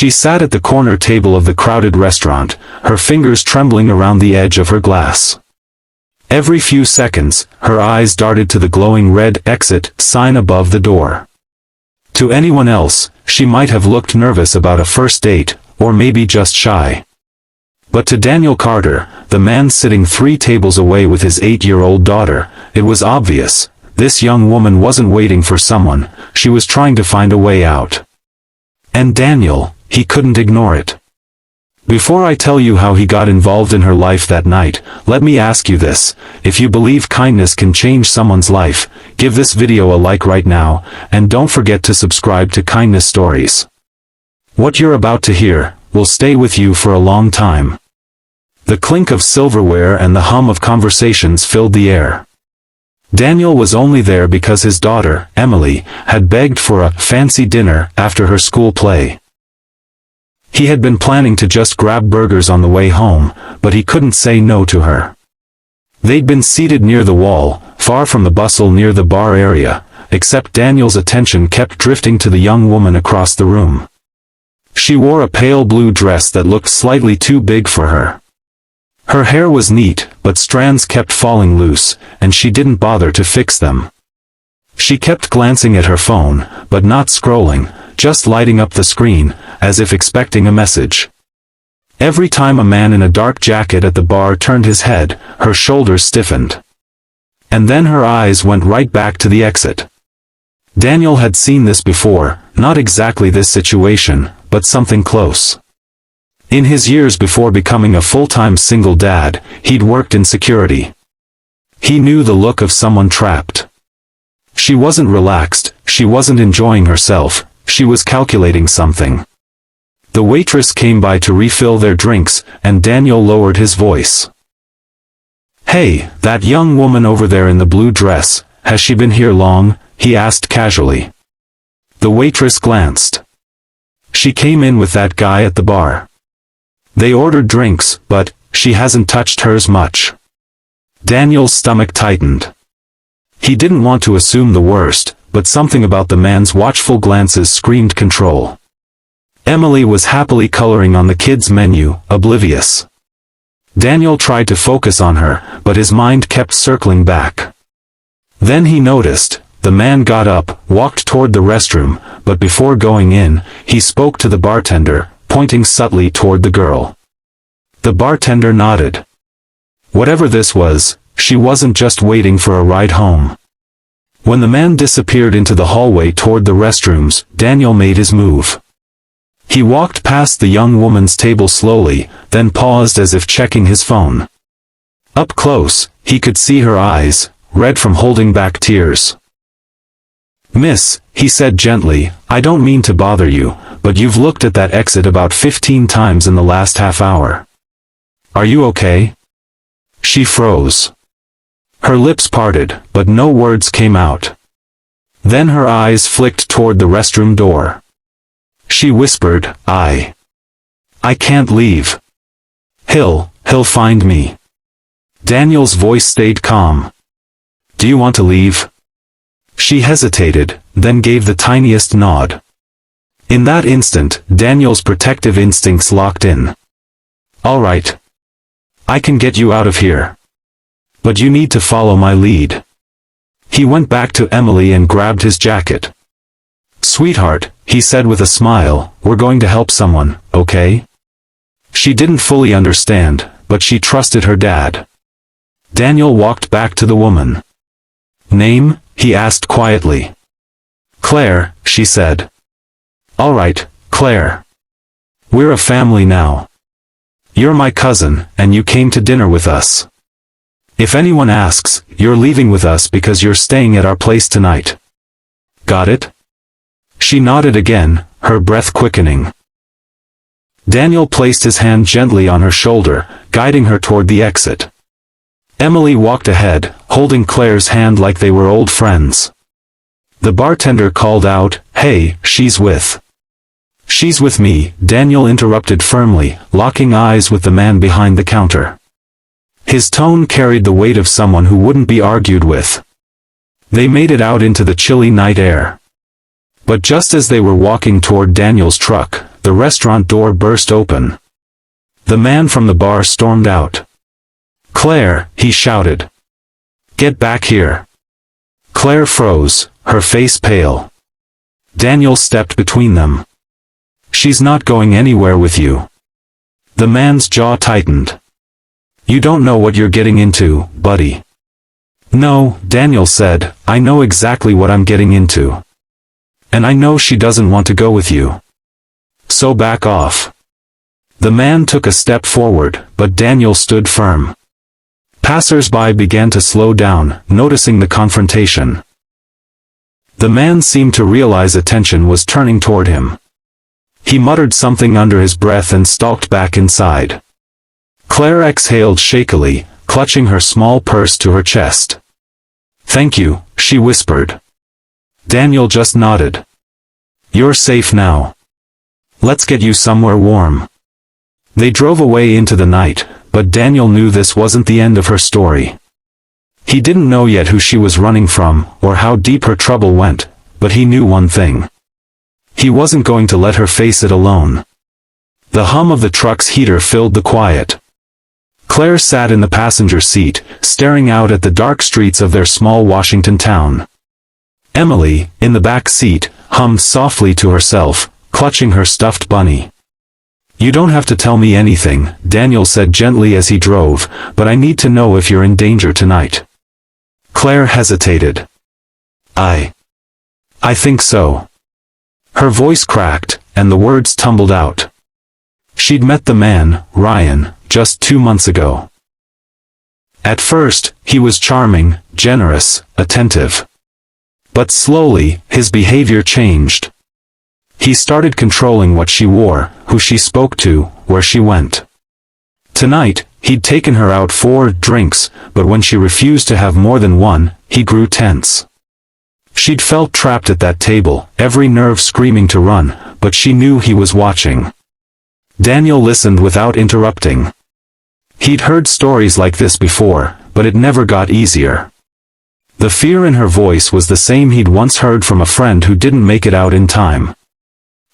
She sat at the corner table of the crowded restaurant, her fingers trembling around the edge of her glass. Every few seconds, her eyes darted to the glowing red exit sign above the door. To anyone else, she might have looked nervous about a first date, or maybe just shy. But to Daniel Carter, the man sitting 3 tables away with his 8-year-old daughter, it was obvious. This young woman wasn't waiting for someone, she was trying to find a way out. And Daniel, he couldn't ignore it. Before I tell you how he got involved in her life that night, let me ask you this: if you believe kindness can change someone's life, give this video a like right now, and don't forget to subscribe to Kindness Stories. What you're about to hear will stay with you for a long time. The clink of silverware and the hum of conversations filled the air. Daniel was only there because his daughter, Emily, had begged for a fancy dinner after her school play. He had been planning to just grab burgers on the way home, but he couldn't say no to her. They'd been seated near the wall, far from the bustle near the bar area, except Daniel's attention kept drifting to the young woman across the room. She wore a pale blue dress that looked slightly too big for her. Her hair was neat, but strands kept falling loose, and she didn't bother to fix them. She kept glancing at her phone, but not scrolling, just lighting up the screen, as if expecting a message. Every time a man in a dark jacket at the bar turned his head, her shoulders stiffened. And then her eyes went right back to the exit. Daniel had seen this before, not exactly this situation, but something close. In his years before becoming a full-time single dad, he'd worked in security. He knew the look of someone trapped. She wasn't relaxed, she wasn't enjoying herself, she was calculating something. The waitress came by to refill their drinks, and Daniel lowered his voice. "Hey, that young woman over there in the blue dress, has she been here long?" he asked casually. The waitress glanced. "She came in with that guy at the bar. They ordered drinks, but she hasn't touched hers much." Daniel's stomach tightened. He didn't want to assume the worst, but something about the man's watchful glances screamed control. Emily was happily coloring on the kids' menu, oblivious. Daniel tried to focus on her, but his mind kept circling back. Then he noticed, the man got up, walked toward the restroom, but before going in, he spoke to the bartender, pointing subtly toward the girl. The bartender nodded. Whatever this was, she wasn't just waiting for a ride home. When the man disappeared into the hallway toward the restrooms, Daniel made his move. He walked past the young woman's table slowly, then paused as if checking his phone. Up close, he could see her eyes, red from holding back tears. "Miss," he said gently, "I don't mean to bother you, but you've looked at that exit about 15 times in the last half hour. Are you okay?" She froze. Her lips parted, but no words came out. Then her eyes flicked toward the restroom door. She whispered, I can't leave. He'll find me." Daniel's voice stayed calm. "Do you want to leave?" She hesitated, then gave the tiniest nod. In that instant, Daniel's protective instincts locked in. "All right. I can get you out of here. But you need to follow my lead." He went back to Emily and grabbed his jacket. "Sweetheart," he said with a smile, "we're going to help someone, okay?" She didn't fully understand, but she trusted her dad. Daniel walked back to the woman. "Name?" he asked quietly. "Claire," she said. "All right, Claire. We're a family now. You're my cousin, and you came to dinner with us. If anyone asks, you're leaving with us because you're staying at our place tonight. Got it?" She nodded again, her breath quickening. Daniel placed his hand gently on her shoulder, guiding her toward the exit. Emily walked ahead, holding Claire's hand like they were old friends. The bartender called out, "Hey, she's with me," Daniel interrupted firmly, locking eyes with the man behind the counter. His tone carried the weight of someone who wouldn't be argued with. They made it out into the chilly night air. But just as they were walking toward Daniel's truck, the restaurant door burst open. The man from the bar stormed out. "Claire," he shouted. "Get back here." Claire froze, her face pale. Daniel stepped between them. "She's not going anywhere with you." The man's jaw tightened. "You don't know what you're getting into, buddy." "No," Daniel said, "I know exactly what I'm getting into. And I know she doesn't want to go with you. So back off." The man took a step forward, but Daniel stood firm. Passers-by began to slow down, noticing the confrontation. The man seemed to realize attention was turning toward him. He muttered something under his breath and stalked back inside. Claire exhaled shakily, clutching her small purse to her chest. "Thank you," she whispered. Daniel just nodded. "You're safe now. Let's get you somewhere warm." They drove away into the night, but Daniel knew this wasn't the end of her story. He didn't know yet who she was running from, or how deep her trouble went, but he knew one thing. He wasn't going to let her face it alone. The hum of the truck's heater filled the quiet. Claire sat in the passenger seat, staring out at the dark streets of their small Washington town. Emily, in the back seat, hummed softly to herself, clutching her stuffed bunny. "You don't have to tell me anything," Daniel said gently as he drove, "but I need to know if you're in danger tonight." Claire hesitated. I think so." Her voice cracked, and the words tumbled out. She'd met the man, Ryan, just 2 months ago. At first, he was charming, generous, attentive. But slowly, his behavior changed. He started controlling what she wore, who she spoke to, where she went. Tonight, he'd taken her out for drinks, but when she refused to have more than one, he grew tense. She'd felt trapped at that table, every nerve screaming to run, but she knew he was watching. Daniel listened without interrupting. He'd heard stories like this before, but it never got easier. The fear in her voice was the same he'd once heard from a friend who didn't make it out in time.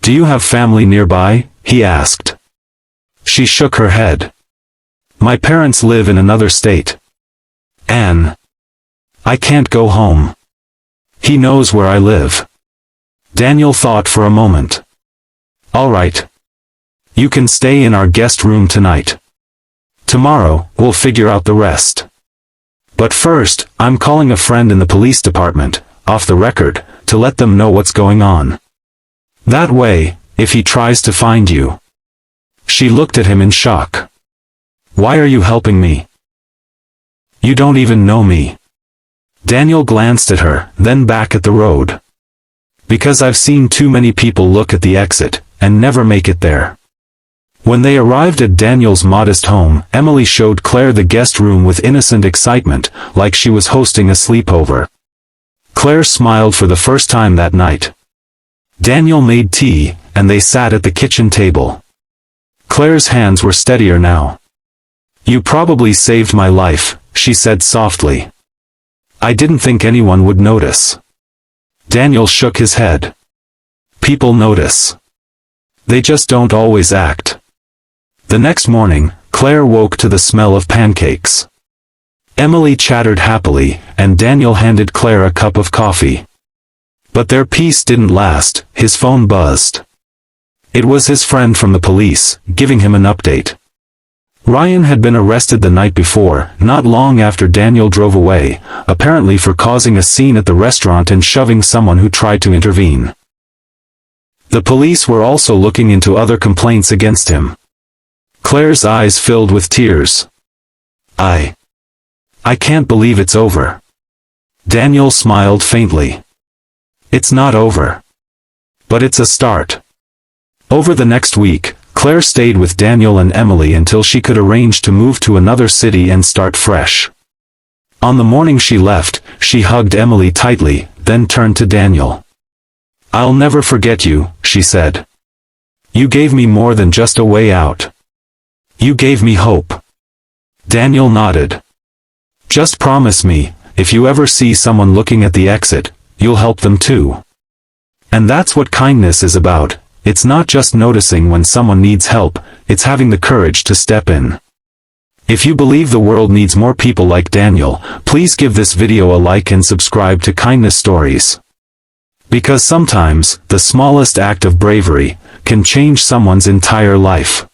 "Do you have family nearby?" he asked. She shook her head. "My parents live in another state. Anne. I can't go home. He knows where I live." Daniel thought for a moment. "All right. You can stay in our guest room tonight. Tomorrow, we'll figure out the rest. But first, I'm calling a friend in the police department, off the record, to let them know what's going on. That way, if he tries to find you." She looked at him in shock. "Why are you helping me? You don't even know me." Daniel glanced at her, then back at the road. "Because I've seen too many people look at the exit, and never make it there." When they arrived at Daniel's modest home, Emily showed Claire the guest room with innocent excitement, like she was hosting a sleepover. Claire smiled for the first time that night. Daniel made tea, and they sat at the kitchen table. Claire's hands were steadier now. "You probably saved my life," she said softly. "I didn't think anyone would notice." Daniel shook his head. "People notice. They just don't always act." The next morning, Claire woke to the smell of pancakes. Emily chattered happily, and Daniel handed Claire a cup of coffee. But their peace didn't last. His phone buzzed. It was his friend from the police, giving him an update. Ryan had been arrested the night before, not long after Daniel drove away, apparently for causing a scene at the restaurant and shoving someone who tried to intervene. The police were also looking into other complaints against him. Claire's eyes filled with tears. I can't believe it's over." Daniel smiled faintly. "It's not over. But it's a start." Over the next week, Claire stayed with Daniel and Emily until she could arrange to move to another city and start fresh. On the morning she left, she hugged Emily tightly, then turned to Daniel. "I'll never forget you," she said. "You gave me more than just a way out. You gave me hope." Daniel nodded. "Just promise me, if you ever see someone looking at the exit, you'll help them too. And that's what kindness is about, it's not just noticing when someone needs help, it's having the courage to step in. If you believe the world needs more people like Daniel, please give this video a like and subscribe to Kindness Stories. Because sometimes, the smallest act of bravery can change someone's entire life.